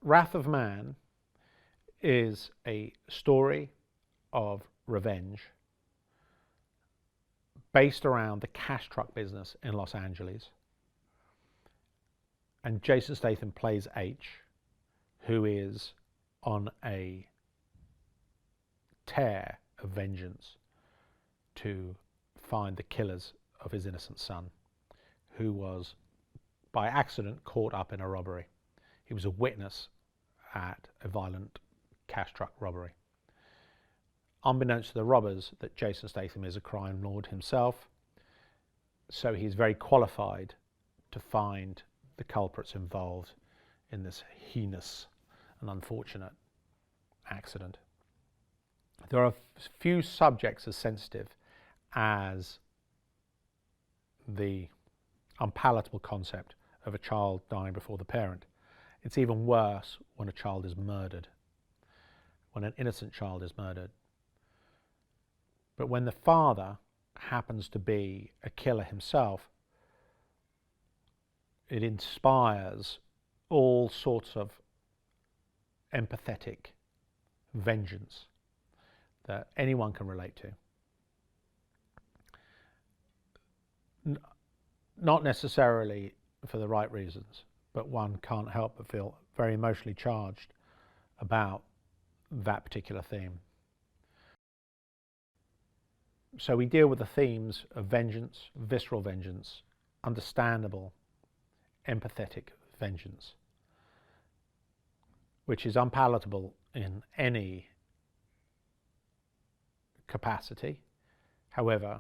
Wrath of Man is a story of revenge based around the cash truck business in Los Angeles. And Jason Statham plays H, who is on a tear of vengeance to find the killers of his innocent son, who was by accident caught up in a robbery. He was a witness at a violent cash truck robbery. Unbeknownst to the robbers that Jason Statham is a crime lord himself, so he's very qualified to find the culprits involved in this heinous and unfortunate accident. There are few subjects as sensitive as the unpalatable concept of a child dying before the parent. It's even worse when a child is murdered, when an innocent child is murdered. But when the father happens to be a killer himself, it inspires all sorts of empathetic vengeance that anyone can relate to. Not necessarily for the right reasons, but one can't help but feel very emotionally charged about that particular theme. So we deal with the themes of vengeance, visceral vengeance, understandable, empathetic vengeance, which is unpalatable in any capacity. However,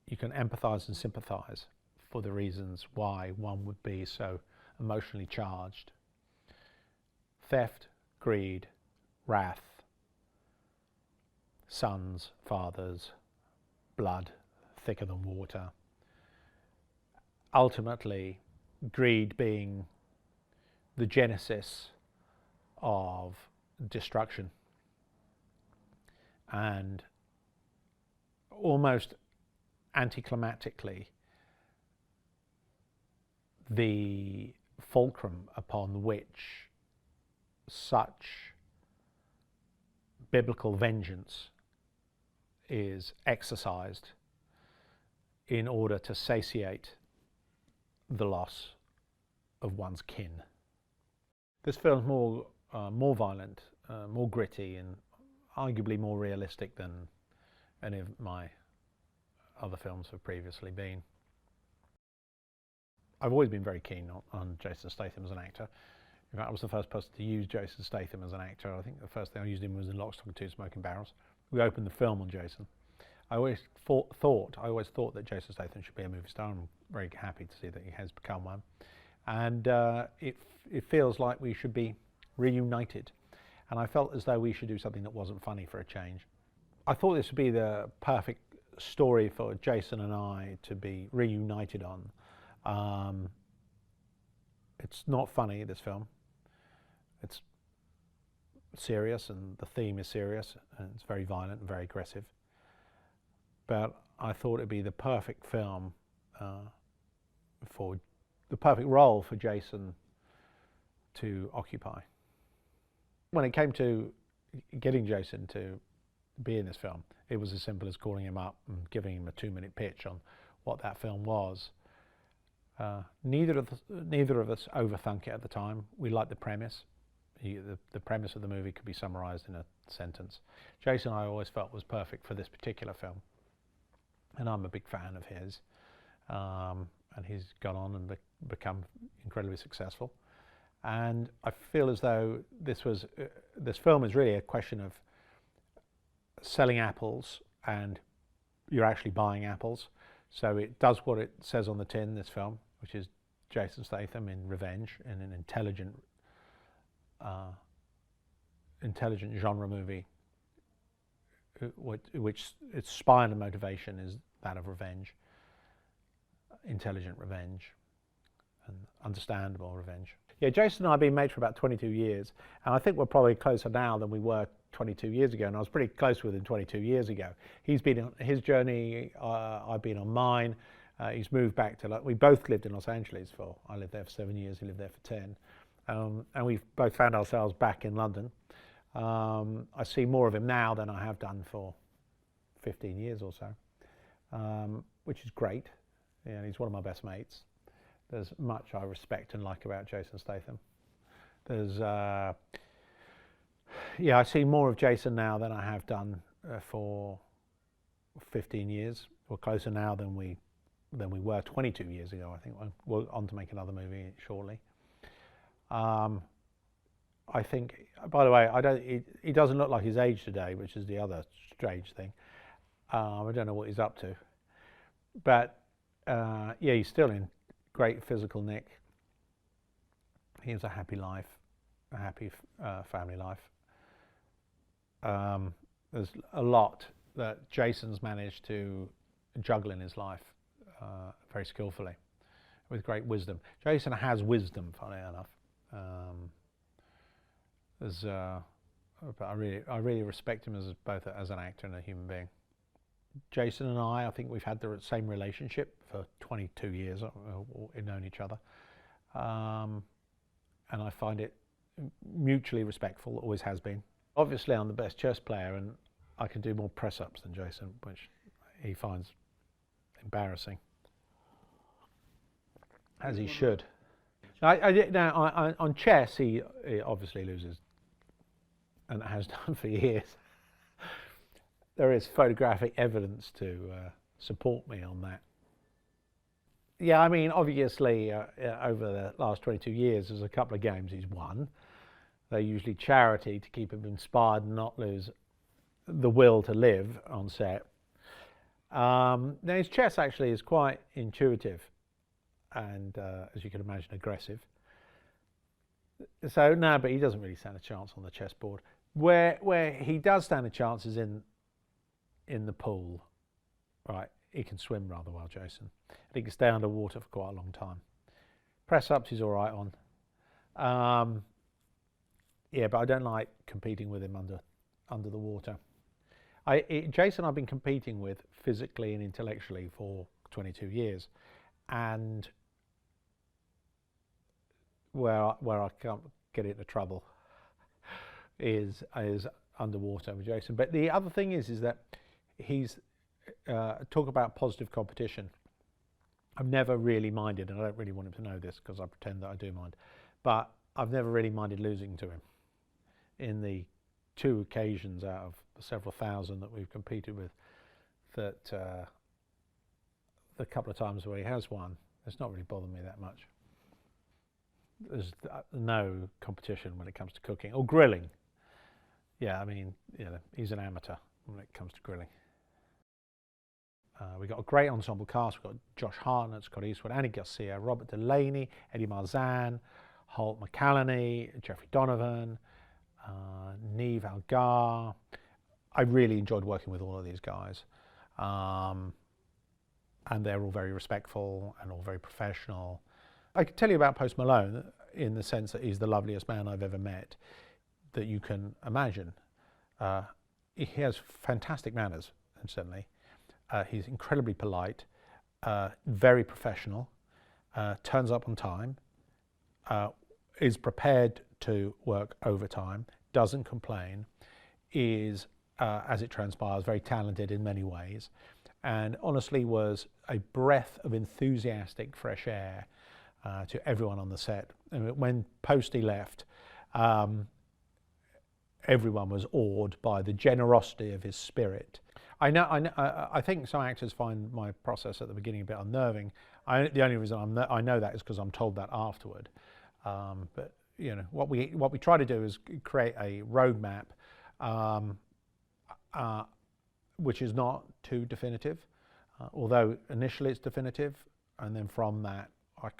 you can empathize and sympathize for the reasons why one would be so emotionally charged. Theft, greed, wrath, sons, fathers, blood thicker than water. Ultimately, greed being the genesis of destruction, and almost anticlimactically the fulcrum upon which such biblical vengeance is exercised in order to satiate the loss of one's kin. This film's more violent, more gritty, and arguably more realistic than any of my other films have previously been. I've always been very keen on Jason Statham as an actor. In fact, I was the first person to use Jason Statham as an actor. I think the first thing I used him was in Lock, Stock and Two Smoking Barrels. We opened the film on Jason. I always thought that Jason Statham should be a movie star. I'm very happy to see that he has become one. And it feels like we should be reunited. And I felt as though we should do something that wasn't funny for a change. I thought this would be the perfect story for Jason and I to be reunited on. It's not funny, this film. It's serious, and the theme is serious, and it's very violent and very aggressive. But I thought it'd be the perfect film for the perfect role for Jason to occupy. When it came to getting Jason to be in this film, it was as simple as calling him up and giving him a 2-minute pitch on what that film was. Neither of us overthunk it at the time. We liked the premise. The premise of the movie could be summarized in a sentence. Jason, I always felt, was perfect for this particular film, and I'm a big fan of his. And he's gone on and become incredibly successful. And I feel as though this film is really a question of selling apples, and you're actually buying apples. So it does what it says on the tin, this film, which is Jason Statham in revenge, in an intelligent genre movie, which its spine and motivation is that of revenge. intelligent revenge and understandable revenge. Yeah, Jason and I have been mates for about 22 years, and I think we're probably closer now than we were 22 years ago, and I was pretty close with him 22 years ago. He's been on his journey, I've been on mine. He's moved back to, we both lived in Los Angeles I lived there for 7 years, he lived there for 10. And we've both found ourselves back in London. I see more of him now than I have done for 15 years or so, which is great. Yeah, he's one of my best mates. There's much I respect and like about Jason Statham. Yeah, I see more of Jason now than I have done for 15 years. We're closer now than we were 22 years ago. I think we're on to make another movie shortly. I think, by the way, he doesn't look like his age today, which is the other strange thing. I don't know what he's up to, but yeah, he's still in great physical nick. He has a happy life, a happy family life. There's a lot that Jason's managed to juggle in his life very skillfully, with great wisdom. Jason has wisdom, funnily enough. I really respect him as both as an actor and a human being. Jason and I think we've had the same relationship for 22 years. We've known each other, and I find it mutually respectful. Always has been. Obviously, I'm the best chess player, and I can do more press-ups than Jason, which he finds embarrassing, as he should. Now, on chess, he obviously loses, and has done for years. There is photographic evidence to support me on that. Yeah, I mean, obviously, over the last 22 years, there's a couple of games he's won. They're usually charity to keep him inspired and not lose the will to live on set. Now, his chess actually is quite intuitive and, as you can imagine, aggressive. So, no, but he doesn't really stand a chance on the chessboard. Where he does stand a chance is in the pool, right? He can swim rather well, Jason. He can stay underwater for quite a long time. Press-ups he's all right on. Yeah, but I don't like competing with him under the water. Jason I've been competing with physically and intellectually for 22 years, and where I can't get into trouble is underwater with Jason. But the other thing is that he's talk about positive competition. I've never really minded, and I don't really want him to know this because I pretend that I do mind, but I've never really minded losing to him. In the 2 occasions out of several thousand that we've competed with, that the couple of times where he has won, it's not really bothered me that much. There's no competition when it comes to cooking or grilling. Yeah, I mean, you know, he's an amateur when it comes to grilling. We've got a great ensemble cast. We've got Josh Hartnett, Scott Eastwood, Annie Garcia, Robert Delaney, Eddie Marzan, Holt McCallany, Jeffrey Donovan, Neve Algar. I really enjoyed working with all of these guys. And they're all very respectful and all very professional. I could tell you about Post Malone in the sense that he's the loveliest man I've ever met that you can imagine. He has fantastic manners, incidentally. He's incredibly polite, very professional, turns up on time, is prepared to work overtime, doesn't complain, is, as it transpires, very talented in many ways, and honestly was a breath of enthusiastic fresh air to everyone on the set. And when Posty left, everyone was awed by the generosity of his spirit. I think some actors find my process at the beginning a bit unnerving. The only reason I know that is because I'm told that afterward. But you know, what we try to do is create a roadmap, which is not too definitive, although initially it's definitive, and then from that I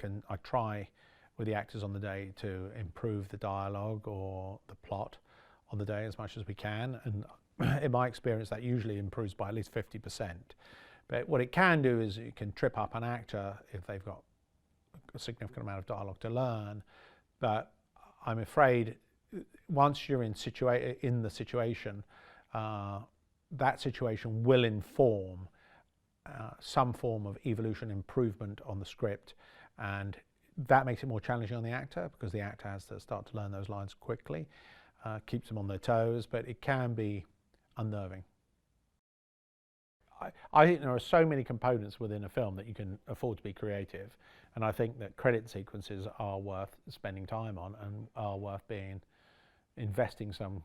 try with the actors on the day to improve the dialogue or the plot on the day as much as we can, and in my experience that usually improves by at least 50%, But what it can do is it can trip up an actor if they've got a significant amount of dialogue to learn. But I'm afraid once you're in the situation, that situation will inform some form of evolution, improvement on the script, and that makes it more challenging on the actor because the actor has to start to learn those lines quickly, keeps them on their toes, but it can be unnerving. I think there are so many components within a film that you can afford to be creative, and I think that credit sequences are worth spending time on and are worth investing some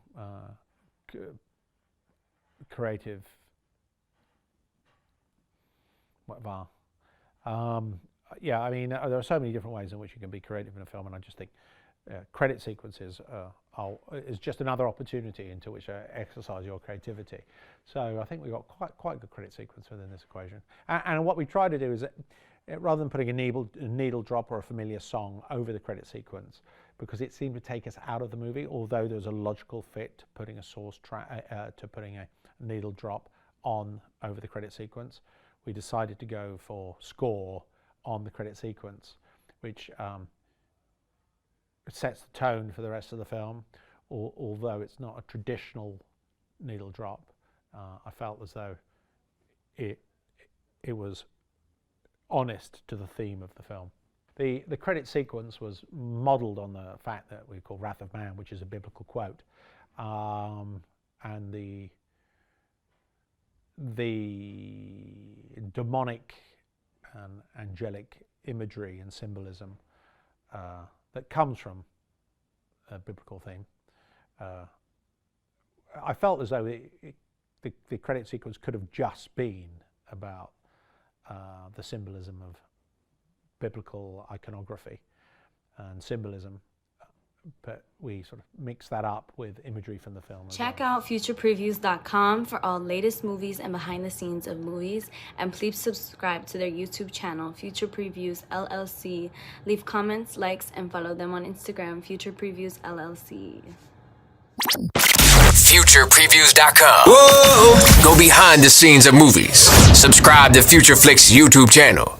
creative whatever. Yeah, I mean, there are so many different ways in which you can be creative in a film, and I just think credit sequences is just another opportunity into which to exercise your creativity. So I think we've got quite a good credit sequence within this equation. And what we try to do is that, rather than putting a needle drop or a familiar song over the credit sequence, because it seemed to take us out of the movie, although there's a logical fit to putting a source track to putting a needle drop over the credit sequence, we decided to go for score on the credit sequence, which sets the tone for the rest of the film. Although it's not a traditional needle drop, I felt as though it was honest to the theme of the film. The credit sequence was modelled on the fact that we call Wrath of Man, which is a biblical quote, and the demonic and angelic imagery and symbolism that comes from a biblical theme. I felt as though the credit sequence could have just been about the symbolism of biblical iconography and symbolism, but we sort of mix that up with imagery from the film. Check out futurepreviews.com for all latest movies and behind the scenes of movies, and please subscribe to their YouTube channel, Future Previews LLC. Leave comments, likes, and follow them on Instagram, Future Previews LLC. Futurepreviews.com. Whoa! Go behind the scenes of movies. Subscribe to Future Flicks YouTube channel.